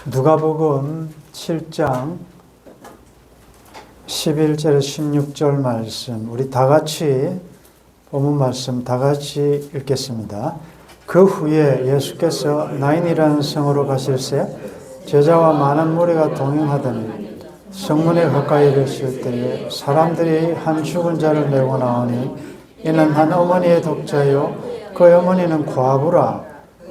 누가복음 7장 11절 16절 말씀, 우리 다 같이 본문 말씀 다 같이 읽겠습니다. 그 후에 예수께서 나인이라는 성으로 가실새 제자와 많은 무리가 동행하더니 성문에 가까이 이르실 때에 사람들이 한 죽은 자를 메고 나오니 이는 한 어머니의 독자요 그 어머니는 과부라.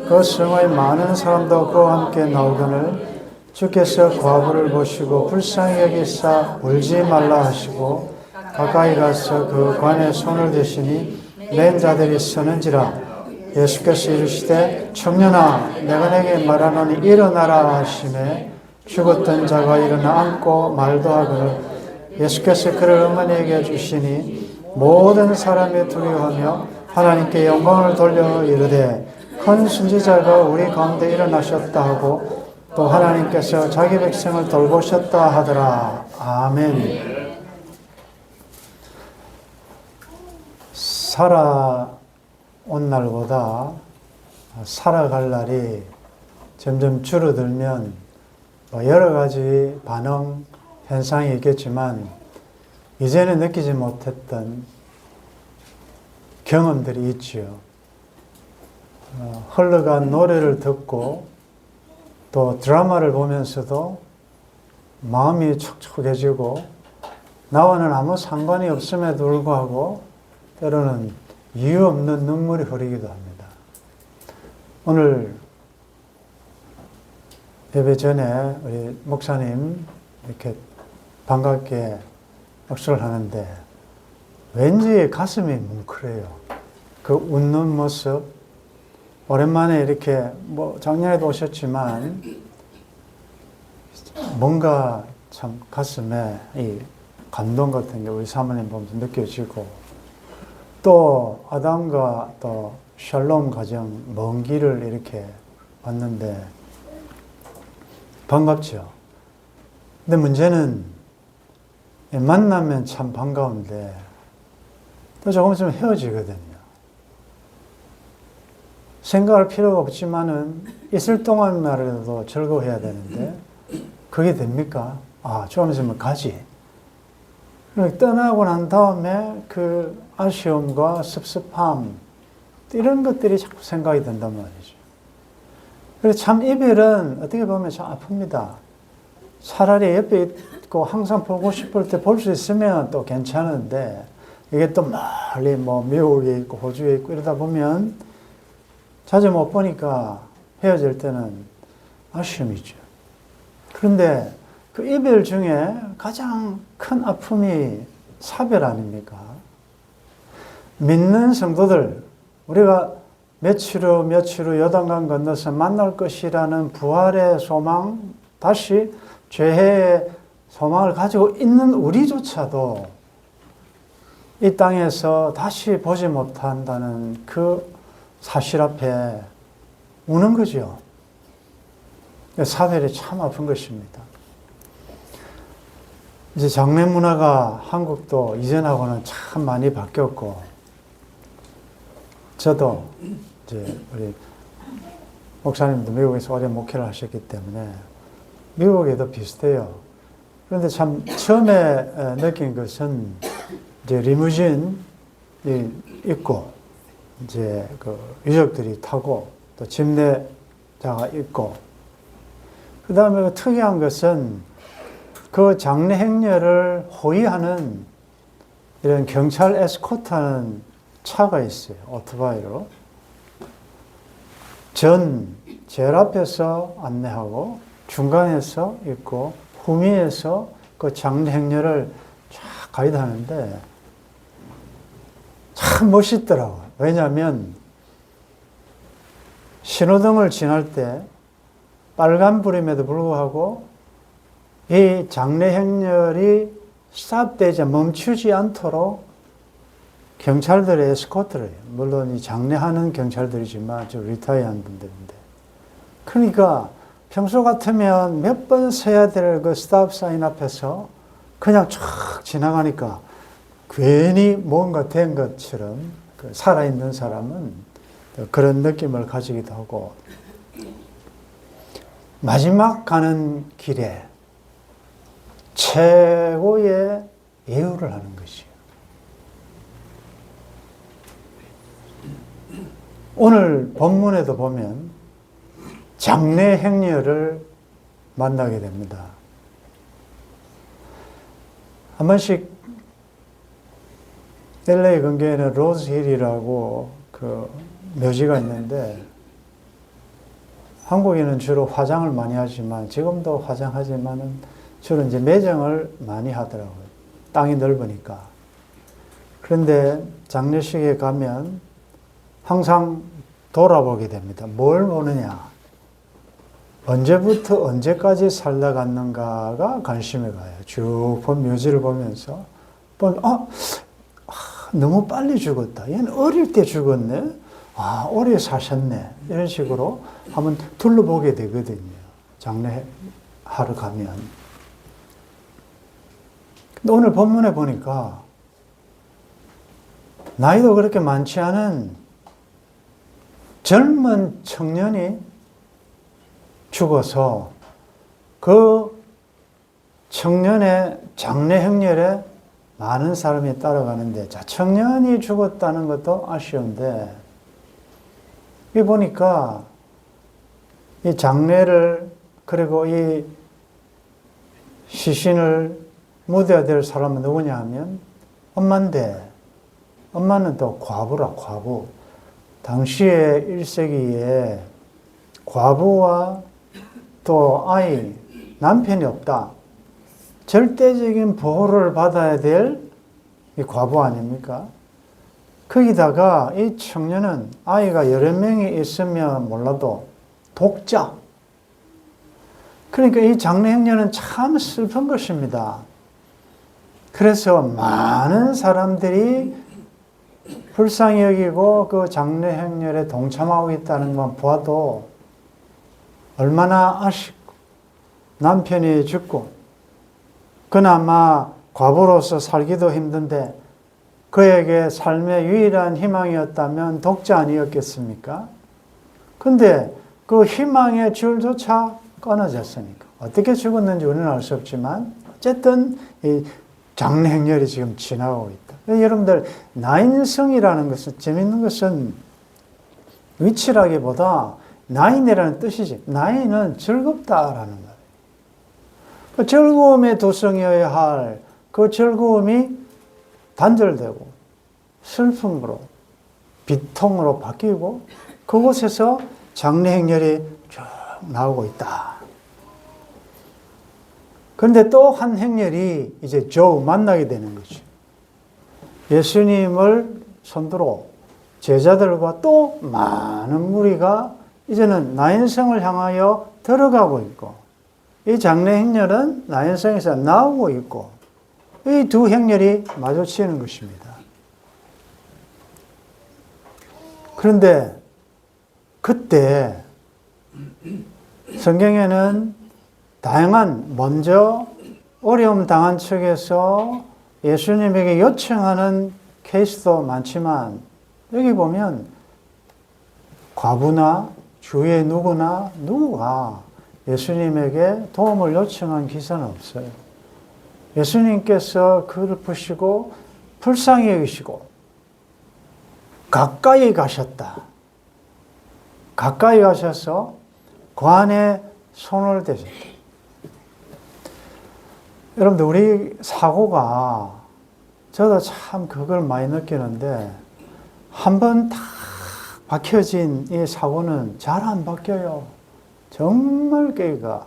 그 성의 많은 사람도 그와 함께 나오거늘 주께서 과부를 보시고 불쌍히 여기사 울지 말라 하시고 가까이 가서 그 관에 손을 대시니 맨 자들이 서는지라. 예수께서 이르시되 청년아 내가 내게 말하노니 일어나라 하시매 죽었던 자가 일어나 앉고 말도 하거늘 예수께서 그를 어머니에게 주시니 모든 사람이 두려워하며 하나님께 영광을 돌려 이르되 큰 선지자가 우리 가운데 일어나셨다 하고 또 하나님께서 자기 백성을 돌보셨다 하더라. 아멘. 살아온 날보다 살아갈 날이 점점 줄어들면 여러 가지 반응, 현상이 있겠지만 이제는 느끼지 못했던 경험들이 있지요. 흘러간 노래를 듣고 또 드라마를 보면서도 마음이 촉촉해지고 나와는 아무 상관이 없음에도 불구하고 때로는 이유 없는 눈물이 흐르기도 합니다. 오늘 예배 전에 우리 목사님 이렇게 반갑게 악수를 하는데 왠지 가슴이 뭉클해요. 그 웃는 모습, 오랜만에 이렇게 작년에도 오셨지만 뭔가 참 가슴에 이 감동 같은 게 우리 사모님 보면서 느껴지고 또 아담과 또 샬롬 가정 먼 길을 이렇게 왔는데 반갑죠. 근데 문제는 만나면 참 반가운데 또 조금 있으면 헤어지거든요. 생각할 필요가 없지만은 있을 동안만이라도 즐거워해야 되는데 그게 됩니까? 조금 있으면 가지. 떠나고 난 다음에 그 아쉬움과 섭섭함 이런 것들이 자꾸 생각이 든단 말이죠. 그래서 참 이별은 어떻게 보면 참 아픕니다. 차라리 옆에 있고 항상 보고 싶을 때 볼 수 있으면 또 괜찮은데 이게 또 멀리 미국에 있고 호주에 있고 이러다 보면 자주 못 보니까 헤어질 때는 아쉬움이죠. 그런데 그 이별 중에 가장 큰 아픔이 사별 아닙니까? 믿는 성도들, 우리가 며칠 후 요단강 건너서 만날 것이라는 부활의 소망, 다시 죄의 소망을 가지고 있는 우리조차도 이 땅에서 다시 보지 못한다는 그 사실 앞에 우는 거죠. 사별이 참 아픈 것입니다. 이제 장례 문화가 한국도 이전하고는 참 많이 바뀌었고, 저도 이제 우리 목사님도 미국에서 오래 목회를 하셨기 때문에 미국에도 비슷해요. 그런데 참 처음에 느낀 것은 이제 리무진이 있고, 이제 그 유족들이 타고 또 집례자가 있고, 그 다음에 특이한 것은 그 장례 행렬을 호위하는 이런 경찰 에스코트하는 차가 있어요. 오토바이로. 제일 앞에서 안내하고 중간에서 있고 후미에서 그 장례 행렬을 쫙 가이드하는데 참 멋있더라고요. 왜냐하면 신호등을 지날 때 빨간불임에도 불구하고 이 장례 행렬이 스탑되지 멈추지 않도록 경찰들의 에스코트를 해요. 물론 이 장례하는 경찰들이지만 좀 리타이어한 분들인데, 그러니까 평소 같으면 몇 번 서야 될 그 스탑 사인 앞에서 그냥 쫙 지나가니까 괜히 뭔가 된 것처럼 살아있는 사람은 그런 느낌을 가지기도 하고, 마지막 가는 길에 최고의 예우를 하는 것이에요. 오늘 본문에도 보면 장래 행렬을 만나게 됩니다. 한 번씩 LA 근교에는 로즈힐이라고 그 묘지가 있는데, 한국에는 주로 화장을 많이 하지만, 지금도 화장하지만은 주로 이제 매정을 많이 하더라고요. 땅이 넓으니까. 그런데 장례식에 가면 항상 돌아보게 됩니다. 뭘 보느냐? 언제부터 언제까지 살다 갔는가가 관심이 가요. 쭉 본 묘지를 보면서 너무 빨리 죽었다. 얘는 어릴 때 죽었네. 오래 사셨네. 이런 식으로 한번 둘러보게 되거든요. 장례하러 가면. 근데 오늘 본문에 보니까 나이도 그렇게 많지 않은 젊은 청년이 죽어서 그 청년의 장례 행렬에 많은 사람이 따라가는데, 자, 청년이 죽었다는 것도 아쉬운데, 이 보니까 이 장례를, 그리고 이 시신을 묻어야 될 사람은 누구냐 하면 엄마인데, 엄마는 또 과부라, 과부. 당시에 1세기에 과부와 또 아이, 남편이 없다. 절대적인 보호를 받아야 될 이 과부 아닙니까? 거기다가 이 청년은 아이가 여러 명이 있으면 몰라도 독자. 그러니까 이 장례 행렬은 참 슬픈 것입니다. 그래서 많은 사람들이 불쌍히 여기고 그 장례 행렬에 동참하고 있다는 것 보아도 얼마나 아쉽고, 남편이 죽고 그나마 과부로서 살기도 힘든데 그에게 삶의 유일한 희망이었다면 독자 아니었겠습니까? 근데 그 희망의 줄조차 끊어졌으니까 어떻게 죽었는지 우리는 알 수 없지만 어쨌든 이 장례 행렬이 지금 지나가고 있다. 여러분들, 나인성이라는 것은, 재밌는 것은 위치라기보다 나인이라는 뜻이지. 나인은 즐겁다라는 거예요. 그 즐거움의 도성이어야 할 그 즐거움이 단절되고 슬픔으로, 비통으로 바뀌고 그곳에서 장례 행렬이 쭉 나오고 있다. 그런데 또 한 행렬이 이제 만나게 되는 거죠. 예수님을 선두로 제자들과 또 많은 무리가 이제는 나인성을 향하여 들어가고 있고, 이 장례 행렬은 나인성에서 나오고 있고, 이 두 행렬이 마주치는 것입니다. 그런데 그때 성경에는 다양한, 먼저 어려움 당한 측에서 예수님에게 요청하는 케이스도 많지만, 여기 보면 과부나 주위의 누구가 예수님에게 도움을 요청한 기사는 없어요. 예수님께서 그를 보시고 불쌍히 여기시고 가까이 가셨다. 가까이 가셔서 관에 손을 대셨다. 여러분들, 우리 사고가, 저도 참 그걸 많이 느끼는데, 한번 딱 박혀진 이 사고는 잘 안 바뀌어요. 정말 깨가.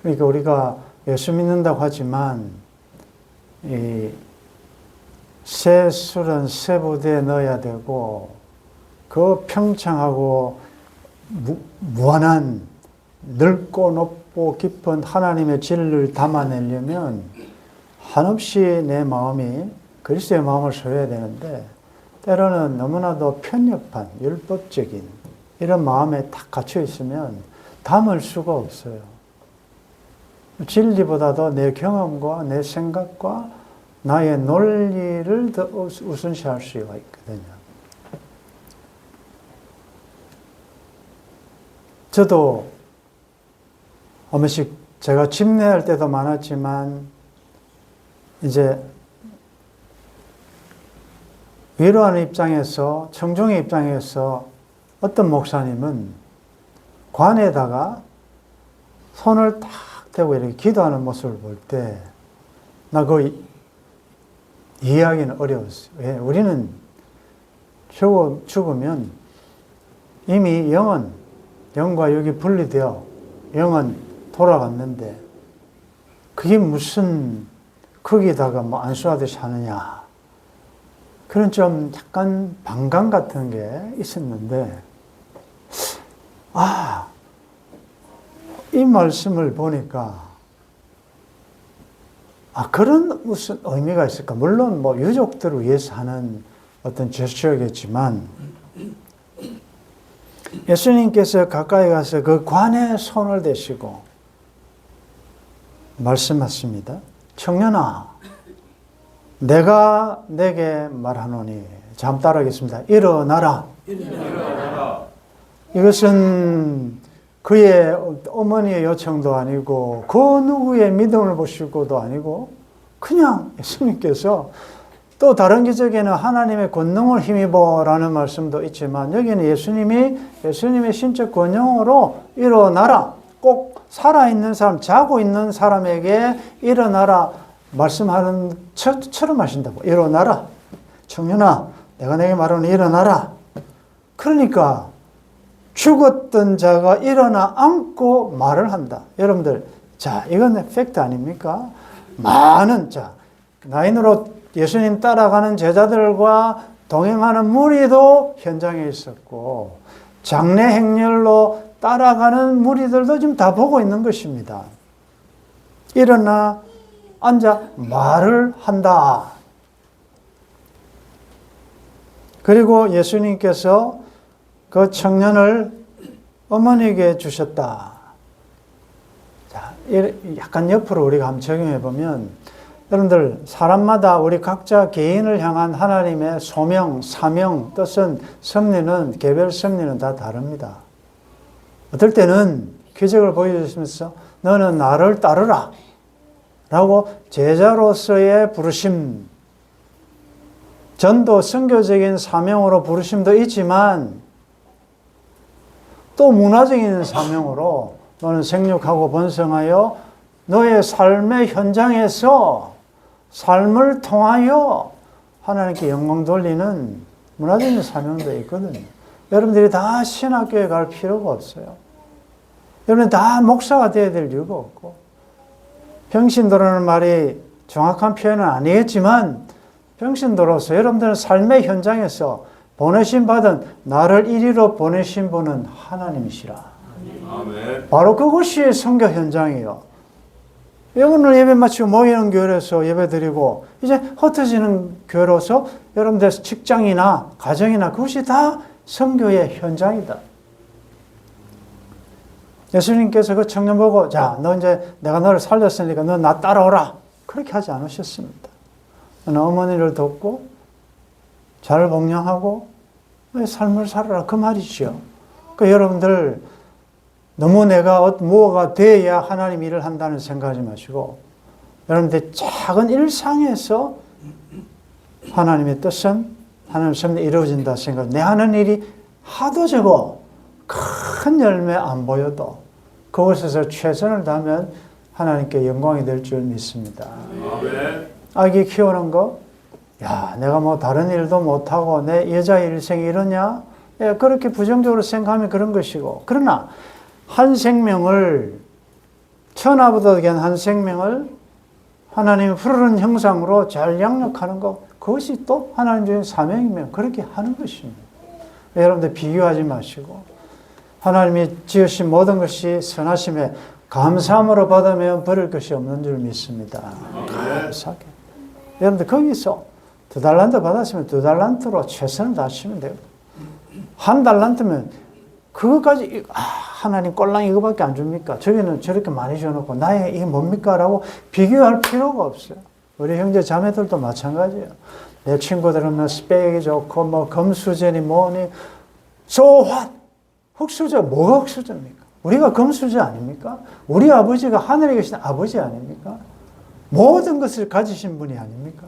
그러니까 우리가 예수 믿는다고 하지만, 이 새 술은 새 부대에 넣어야 되고, 그 평창하고 무한한 넓고 높고 깊은 하나님의 진리를 담아내려면 한없이 내 마음이 그리스도의 마음을 소유해야 되는데, 때로는 너무나도 편협한 율법적인 이런 마음에 딱 갇혀 있으면 담을 수가 없어요. 진리보다도 내 경험과 내 생각과 나의 논리를 더 우선시할 수가 있거든요. 저도 한 번씩 제가 집례할 때도 많았지만 이제 위로하는 입장에서, 청중의 입장에서 어떤 목사님은 관에다가 손을 딱 대고 이렇게 기도하는 모습을 볼 때 나 그거 이해하기는 어려웠어요. 왜? 우리는 죽으면 이미 영과 육이 분리되어 영은 돌아갔는데 그게 무슨 거기다가 뭐 안수하듯이 하느냐. 그런 좀 약간 반감 같은 게 있었는데, 이 말씀을 보니까, 그런 무슨 의미가 있을까? 물론 뭐 유족들을 위해서 하는 어떤 제스처겠지만, 예수님께서 가까이 가서 그 관에 손을 대시고 말씀하십니다. 청년아, 내가 내게 말하노니. 자, 한번 따라하겠습니다. 일어나라. 이것은 그의 어머니의 요청도 아니고 그 누구의 믿음을 보시고도 아니고 그냥 예수님께서, 또 다른 기적에는 하나님의 권능을 힘입어라는 말씀도 있지만 여기는 예수님의 신적 권능으로 일어나라. 꼭 살아있는 사람, 자고 있는 사람에게 일어나라 말씀하는 처럼 하신다고. 일어나라. 청년아, 내가 내게 말하는 일어나라. 그러니까 죽었던 자가 일어나 앉고 말을 한다. 여러분들, 자, 이건 팩트 아닙니까? 많은, 나인으로 예수님 따라가는 제자들과 동행하는 무리도 현장에 있었고, 장례 행렬로 따라가는 무리들도 지금 다 보고 있는 것입니다. 일어나 앉아 말을 한다. 그리고 예수님께서 그 청년을 어머니에게 주셨다. 자, 약간 옆으로 우리가 한번 적용해 보면, 여러분들, 사람마다 우리 각자 개인을 향한 하나님의 소명, 사명, 뜻은, 섭리는, 개별 섭리는 다 다릅니다. 어떨 때는 기적을 보여주시면서 너는 나를 따르라 라고 제자로서의 부르심, 전도 선교적인 사명으로 부르심도 있지만 또 문화적인 사명으로 너는 생육하고 번성하여 너의 삶의 현장에서 삶을 통하여 하나님께 영광 돌리는 문화적인 사명도 있거든요. 여러분들이 다 신학교에 갈 필요가 없어요. 여러분 다 목사가 되어야 될 이유가 없고, 평신도라는 말이 정확한 표현은 아니겠지만 평신도로서 여러분들은 삶의 현장에서 보내신 받은, 나를 이리로 보내신 분은 하나님이시라. 아멘. 바로 그것이 선교 현장이에요. 오늘 예배 마치고 모이는 교회에서 예배 드리고 이제 흩어지는 교회로서 여러분들 직장이나 가정이나 그것이 다 선교의 현장이다. 예수님께서 그 청년 보고, 자, 너 이제 내가 너를 살렸으니까 너 나 따라오라. 그렇게 하지 않으셨습니다. 너는 어머니를 돕고 잘 복양하고 삶을 살아라. 그 말이죠. 그 여러분들 너무 내가 뭐가 돼야 하나님 일을 한다는 생각하지 마시고, 여러분들 작은 일상에서 하나님의 뜻은, 하나님의 섭리 이루어진다 생각. 내 하는 일이 하도 적어 큰 열매 안 보여도 그곳에서 최선을 다하면 하나님께 영광이 될 줄 믿습니다. 아멘. 아기 키우는 거, 야, 내가 뭐 다른 일도 못하고 내 여자 일생이 이러냐? 예, 그렇게 부정적으로 생각하면 그런 것이고, 그러나 한 생명을, 천하보다 귀한 한 생명을 하나님의 푸르른 형상으로 잘 양육하는 것, 그것이 또 하나님 주신 사명이면 그렇게 하는 것입니다. 여러분들 비교하지 마시고, 하나님이 지으신 모든 것이 선하심에 감사함으로 받으면 버릴 것이 없는 줄 믿습니다. 감사하게. 여러분들 거기서 2달란트 받았으면 2달란트로 최선을 다하시면 돼요. 1달란트면 그것까지, 하나님 꼴랑 이거밖에 안 줍니까? 저기는 저렇게 많이 줘놓고 나의 이게 뭡니까? 라고 비교할 필요가 없어요. 우리 형제 자매들도 마찬가지예요. 내 친구들은 뭐 스펙이 좋고 뭐 금수저니 뭐니, so what? 흑수저, 뭐가 흑수저입니까? 우리가 금수저 아닙니까? 우리 아버지가 하늘에 계신 아버지 아닙니까? 모든 것을 가지신 분이 아닙니까?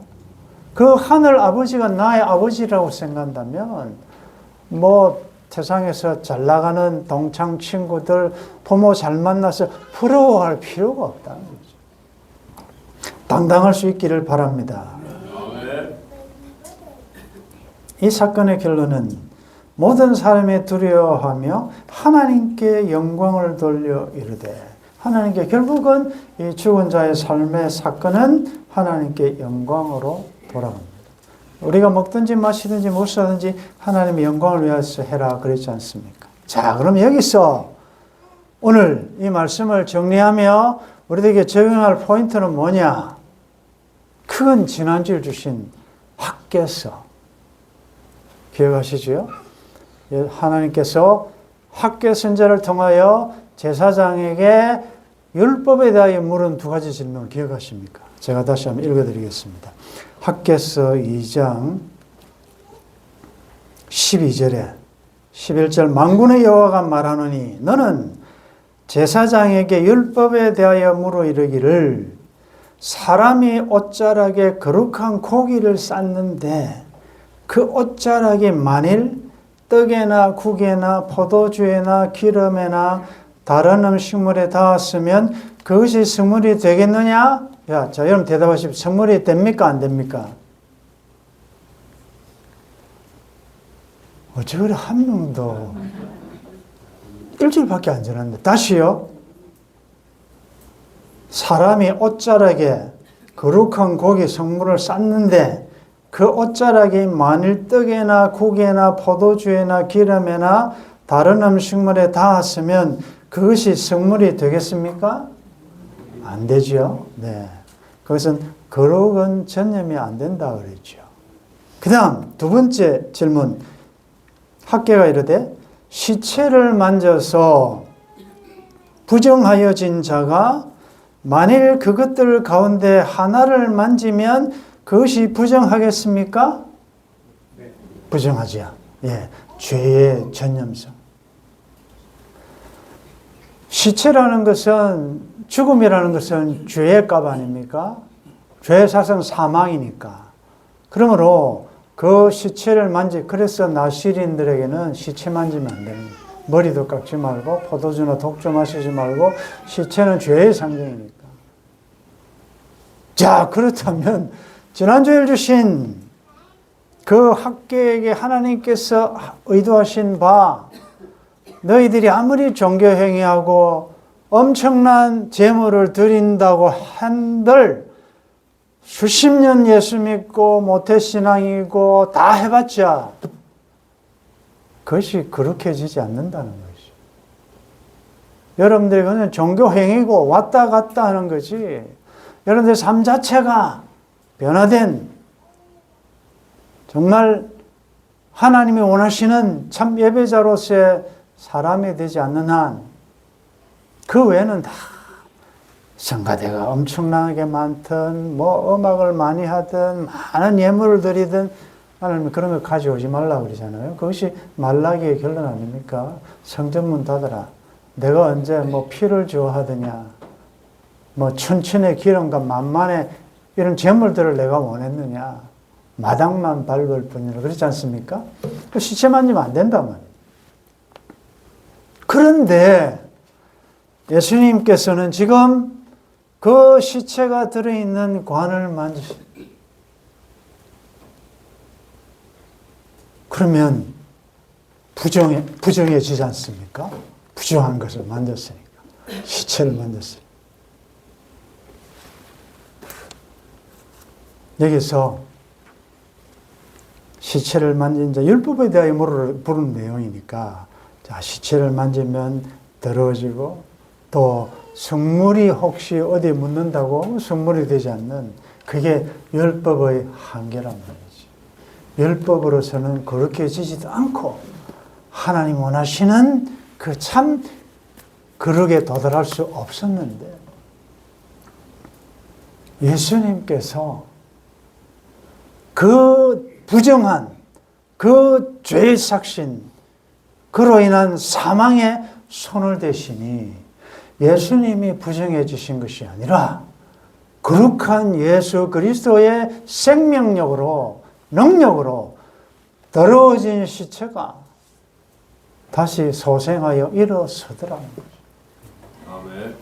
그 하늘 아버지가 나의 아버지라고 생각한다면 뭐 세상에서 잘 나가는 동창 친구들 부모 잘 만나서 부러워할 필요가 없다는 거죠. 당당할 수 있기를 바랍니다. 이 사건의 결론은 모든 사람이 두려워하며 하나님께 영광을 돌려 이르되, 하나님께 결국은 이 죽은 자의 삶의 사건은 하나님께 영광으로 돌아갑니다. 우리가 먹든지 마시든지 무엇을 하든지 하나님의 영광을 위해서 해라 그랬지 않습니까? 자, 그럼 여기서 오늘 이 말씀을 정리하며 우리에게 적용할 포인트는 뭐냐? 그건 지난주에 주신 학개서. 기억하시죠? 하나님께서 학개 선제를 통하여 제사장에게 율법에 대하여 물은 두 가지 질문을 기억하십니까? 제가 다시 한번 읽어드리겠습니다. 학개서 2장 12절에 11절 만군의 여호와가 말하노니 너는 제사장에게 율법에 대하여 물어 이르기를 사람이 옷자락에 거룩한 고기를 쌓는데 그 옷자락이 만일 떡에나 국에나 포도주에나 기름에나 다른 음식물에 닿았으면 그것이 성물이 되겠느냐? 야, 자, 여러분 대답하십시오. 성물이 됩니까? 안 됩니까? 어째 그래 한 명도 일주일밖에 안 지났는데 다시요. 사람이 옷자락에 거룩한 고기 성물을 쌓는데 그 옷자락이 만일 떡에나 국에나 포도주에나 기름에나 다른 음식물에 닿았으면 그것이 성물이 되겠습니까? 안 되죠. 네. 그것은 거룩은 전염이 안 된다 그랬죠. 그 다음 두 번째 질문. 학개가 이르되 시체를 만져서 부정하여진 자가 만일 그것들 가운데 하나를 만지면 그것이 부정하겠습니까? 네. 부정하지요. 예, 죄의 전염성. 시체라는 것은, 죽음이라는 것은 죄의 값 아닙니까? 죄의 사성 사망이니까. 그러므로 그 시체를 그래서 나시린들에게는 시체 만지면 안 됩니다. 머리도 깎지 말고 포도주나 독주 마시지 말고 시체는 죄의 상징이니까. 자, 그렇다면 지난주에 주신 그 학개에게 하나님께서 의도하신 바 너희들이 아무리 종교행위하고 엄청난 제물을 드린다고 한들 수십 년 예수 믿고 모태신앙이고 다 해봤자 그것이 거룩해지지 않는다는 것이죠. 여러분들이 그냥 종교행위고 왔다 갔다 하는 거지 여러분들의 삶 자체가 변화된 정말 하나님이 원하시는 참 예배자로서의 사람이 되지 않는 한 그 외에는 다 성가대가 엄청나게 많든 뭐 음악을 많이 하든 많은 예물을 드리든 하나님이 그런 거 가져오지 말라고 그러잖아요. 그것이 말라기의 결론 아닙니까? 성전문 닫아라. 내가 언제 뭐 피를 주어하더냐 뭐 천천의 기름과 만만의 이런 제물들을 내가 원했느냐 마당만 밟을 뿐이라 그렇지 않습니까? 시체 만지면 안 된단 말이에요. 그런데 예수님께서는 지금 그 시체가 들어있는 관을 그러면 부정해지지 않습니까? 부정한 것을 만졌으니까. 시체를 만졌으니까. 여기서 시체를 만진 자, 율법에 대하여 부르는 내용이니까 자, 시체를 만지면 더러워지고 또 성물이 혹시 어디에 묻는다고 성물이 되지 않는 그게 율법의 한계란 말이지. 율법으로서는 거룩해지지도 않고 하나님 원하시는 그 참 거룩에 도달할 수 없었는데 예수님께서 그 부정한 그 죄의 삭신 그로 인한 사망의 손을 대시니 예수님이 부정해 주신 것이 아니라 거룩한 예수 그리스도의 생명력으로 능력으로 더러워진 시체가 다시 소생하여 일어서더라는 거죠. 아멘.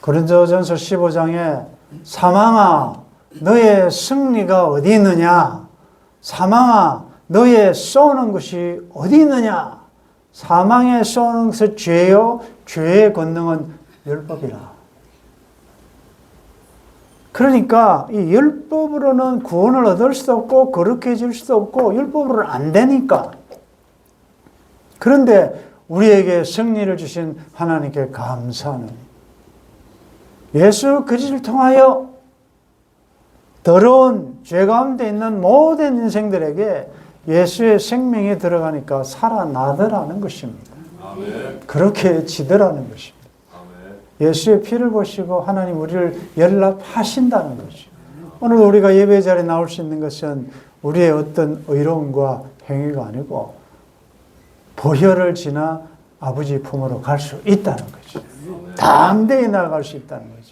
고린도전서 15장에 사망아 너의 승리가 어디 있느냐? 사망아 너의 쏘는 것이 어디 있느냐? 사망에 쏘는 것은 죄요 죄의 권능은 율법이라. 그러니까 이 율법으로는 구원을 얻을 수도 없고 거룩해질 수도 없고 율법으로는 안 되니까. 그런데 우리에게 승리를 주신 하나님께 감사하는 예수 그리스도를 통하여 더러운 죄 가운데 있는 모든 인생들에게 예수의 생명이 들어가니까 살아나더라는 것입니다. 아멘. 그렇게 지더라는 것입니다. 아멘. 예수의 피를 보시고 하나님 우리를 연락하신다는 거죠. 오늘 우리가 예배 자리에 나올 수 있는 것은 우리의 어떤 의로움과 행위가 아니고 보혈을 지나 아버지 품으로 갈 수 있다는 거죠. 담대히 나아갈 수 있다는 거죠.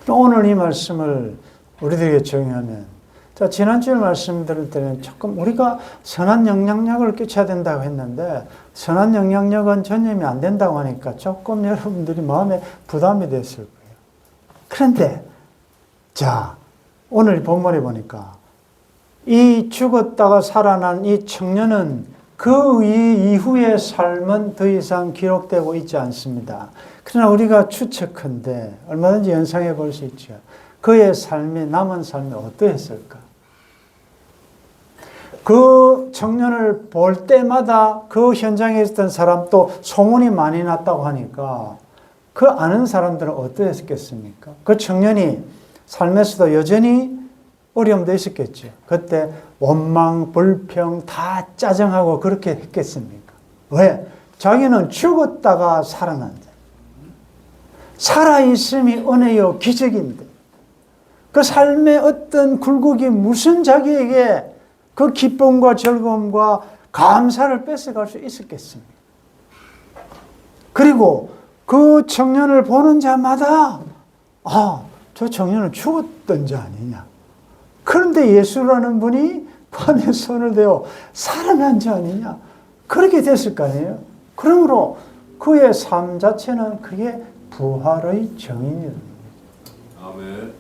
오늘 이 말씀을 우리들에게 적용하면, 자, 지난주에 말씀 들을 때는 조금 우리가 선한 영향력을 끼쳐야 된다고 했는데, 선한 영향력은 전염이 안 된다고 하니까 조금 여러분들이 마음에 부담이 됐을 거예요. 그런데, 자, 오늘 본문에 보니까, 이 죽었다가 살아난 이 청년은 그 이후의 삶은 더 이상 기록되고 있지 않습니다. 그러나 우리가 추측컨대 얼마든지 연상해 볼 수 있죠. 그의 삶이 남은 삶이 어떠했을까? 그 청년을 볼 때마다 그 현장에 있었던 사람 또 소문이 많이 났다고 하니까 그 아는 사람들은 어떠했겠습니까? 그 청년이 삶에서도 여전히 어려움도 있었겠죠. 그때 원망, 불평 다 짜증하고 그렇게 했겠습니까? 왜? 자기는 죽었다가 살아난 자. 살아있음이 은혜요 기적인데 그 삶의 어떤 굴곡이 무슨 자기에게 그 기쁨과 즐거움과 감사를 뺏어갈 수 있었겠습니까? 그리고 그 청년을 보는 자마다 저 청년은 죽었던 자 아니냐. 그런데 예수라는 분이 그 안에 손을 대어 살아난 자 아니냐. 그렇게 됐을 거 아니에요. 그러므로 그의 삶 자체는 그게 부활의 정인이라는 거죠. 아멘.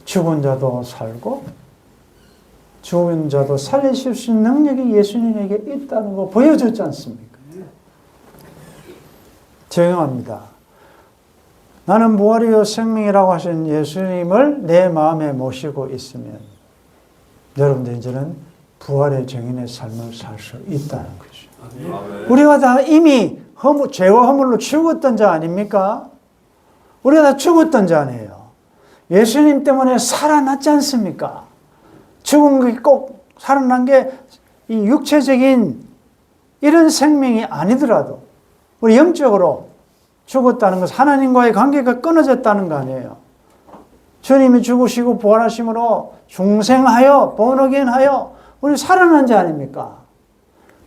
죽은 자도 살고 죽은 자도 살리실 수 있는 능력이 예수님에게 있다는 거 보여줬지 않습니까? 정형합니다. 나는 부활이요 생명이라고 하신 예수님을 내 마음에 모시고 있으면 여러분들 이제는 부활의 정인의 삶을 살 수 있다는 거죠. 아멘. 우리가 다 이미 죄와 허물로 죽었던 자 아닙니까? 우리가 다 죽었던 자 아니에요. 예수님 때문에 살아났지 않습니까? 죽은 게 꼭 살아난 게 이 육체적인 이런 생명이 아니더라도 우리 영적으로 죽었다는 것은 하나님과의 관계가 끊어졌다는 거 아니에요. 주님이 죽으시고 부활하심으로 중생하여 본어겐하여 우리 살아난 자 아닙니까?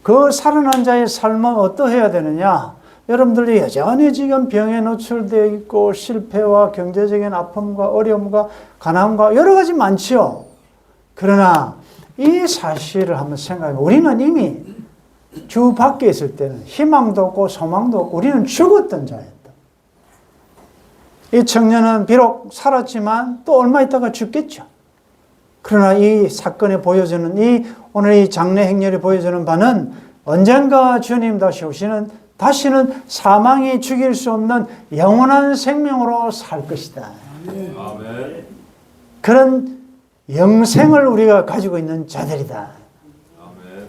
그 살아난 자의 삶은 어떠해야 되느냐? 여러분들이 여전히 지금 병에 노출되어 있고 실패와 경제적인 아픔과 어려움과 가난과 여러 가지 많지요. 그러나 이 사실을 한번 생각해보면 우리는 이미 주 밖에 있을 때는 희망도 없고 소망도 없고 우리는 죽었던 자였다. 이 청년은 비록 살았지만 또 얼마 있다가 죽겠죠. 그러나 이 사건에 보여주는 오늘 이 장례 행렬이 보여주는 바는 언젠가 주님 다시 오시는 다시는 사망이 죽일 수 없는 영원한 생명으로 살 것이다. 아멘. 그런 영생을 우리가 가지고 있는 자들이다. 아멘.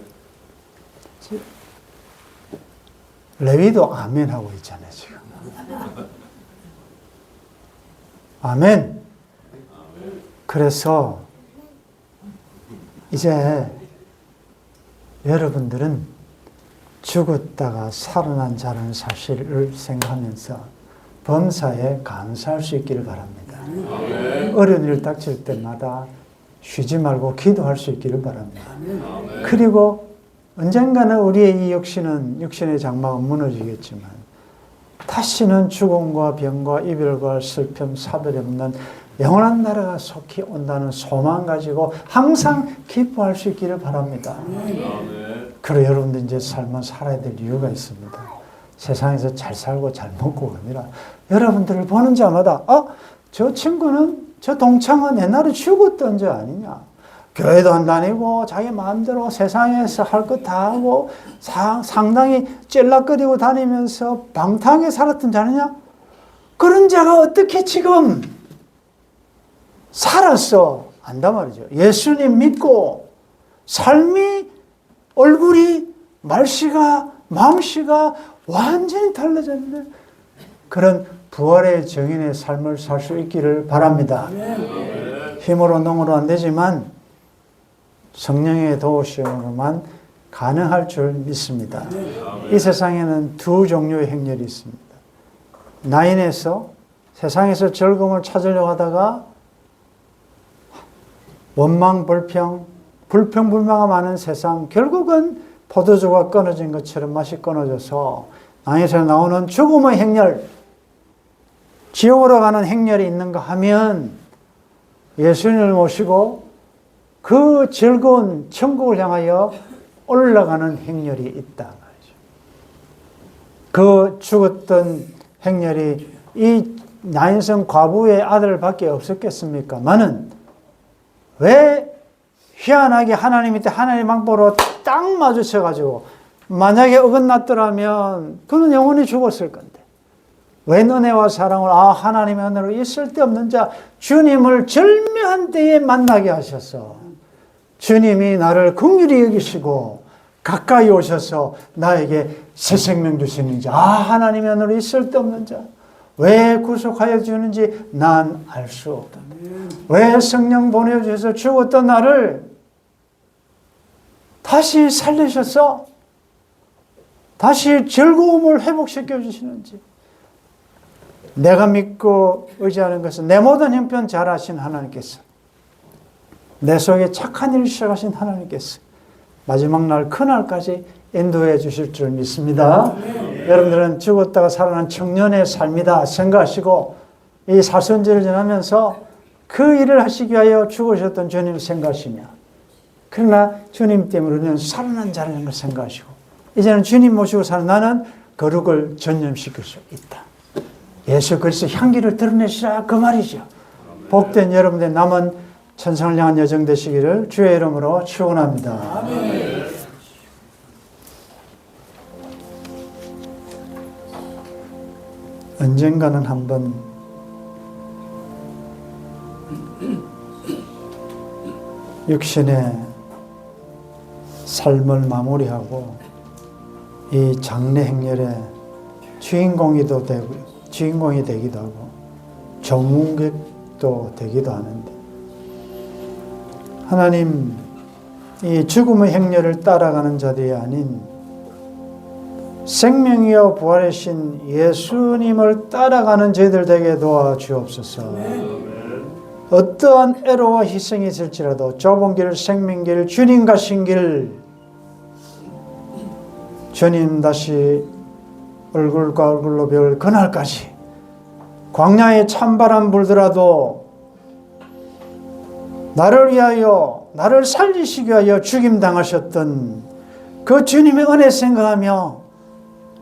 레위도 아멘 하고 있잖아요, 지금. 아멘. 그래서 이제 여러분들은 죽었다가 살아난 자라는 사실을 생각하면서 범사에 감사할 수 있기를 바랍니다. 아멘. 어려운 일 닥칠 때마다 쉬지 말고 기도할 수 있기를 바랍니다. 아멘. 그리고 언젠가는 우리의 이 육신의 장막은 무너지겠지만 다시는 죽음과 병과 이별과 슬픔, 사별이 없는 영원한 나라가 속히 온다는 소망 가지고 항상 기뻐할 수 있기를 바랍니다. 그리고 여러분들 이제 삶을 살아야 될 이유가 있습니다. 세상에서 잘 살고 잘 먹고 아니라 여러분들을 보는 자마다 저 친구는 저 동창은 옛날에 죽었던 자 아니냐. 교회도 안 다니고 자기 마음대로 세상에서 할 것 다 하고 상당히 찔락거리고 다니면서 방탕하게 살았던 자느냐. 그런 자가 어떻게 지금 살았어? 안단 말이죠. 예수님 믿고 삶이 얼굴이 말씨가 마음씨가 완전히 달라졌는데 그런 부활의 증인의 삶을 살 수 있기를 바랍니다. 힘으로 능으로 안 되지만 성령의 도우심으로만 가능할 줄 믿습니다. 이 세상에는 두 종류의 행렬이 있습니다. 나인에서 세상에서 즐거움을 찾으려고 하다가 원망, 불평불만가 많은 세상, 결국은 포도주가 끊어진 것처럼 맛이 끊어져서 나인에서 나오는 죽음의 행렬, 지옥으로 가는 행렬이 있는가 하면 예수님을 모시고 그 즐거운 천국을 향하여 올라가는 행렬이 있다 말이죠. 그 죽었던 행렬이 이 나인성 과부의 아들밖에 없었겠습니까? 많은 왜 희한하게 하나님 밑에 하나님 방보로 딱 마주쳐가지고 만약에 어긋났더라면 그는 영원히 죽었을 건데 웬 은혜와 사랑을 하나님의 은혜로 이 쓸데없는 자 주님을 절묘한 때에 만나게 하셔서 주님이 나를 긍휼히 여기시고 가까이 오셔서 나에게 새 생명 주시는 자 하나님의 은혜로 이 쓸데없는 자 왜 구속하여 주는지 난 알 수 없다. 왜 성령 보내주셔서 죽었던 나를 다시 살리셔서 다시 즐거움을 회복시켜 주시는지 내가 믿고 의지하는 것은 내 모든 형편 잘 아신 하나님께서 내 속에 착한 일을 시작하신 하나님께서 마지막 날 그날까지 인도해 주실 줄 믿습니다. 여러분들은 죽었다가 살아난 청년의 삶이다 생각하시고 이 사선지를 지나면서 그 일을 하시기 위하여 죽으셨던 주님을 생각하시며 그러나 주님 때문에 우리는 살아난 자라는 걸 생각하시고 이제는 주님 모시고 사는 나는 거룩을 전념시킬 수 있다. 예수 그리스도 향기를 드러내시라 그 말이죠. 복된 여러분들의 남은 천상을 향한 여정 되시기를 주의 이름으로 축원합니다. 언젠가는 한번 육신의 삶을 마무리하고 이 장래 행렬의 주인공이 되기도 하고 전문객도 되기도 하는데 하나님 이 죽음의 행렬을 따라가는 자들이 아닌 생명이여 부활하신 예수님을 따라가는 저희들 되게 도와주옵소서. 어떠한 애로와 희생이 있을지라도 좁은 길, 생명길, 주님 가신 길 주님 다시 얼굴과 얼굴로 뵐 그날까지 광야에 찬바람 불더라도 나를 위하여 나를 살리시기 위하여 죽임당하셨던 그 주님의 은혜 생각하며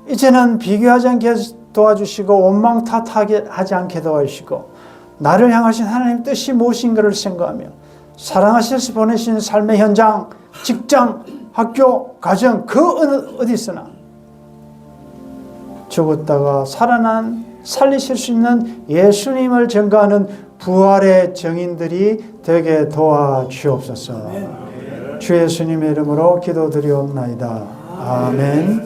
이제는 비교하지 않게 도와주시고 원망 탓하게 하지 않게 도와주시고 나를 향하신 하나님 뜻이 무엇인가를 생각하며 사랑하셔서 보내신 삶의 현장, 직장, 학교, 가정 그 어디서나 죽었다가 살리실 수 있는 예수님을 전가하는 부활의 증인들이 되게 도와주옵소서. 주 예수님의 이름으로 기도드리옵나이다. 아멘.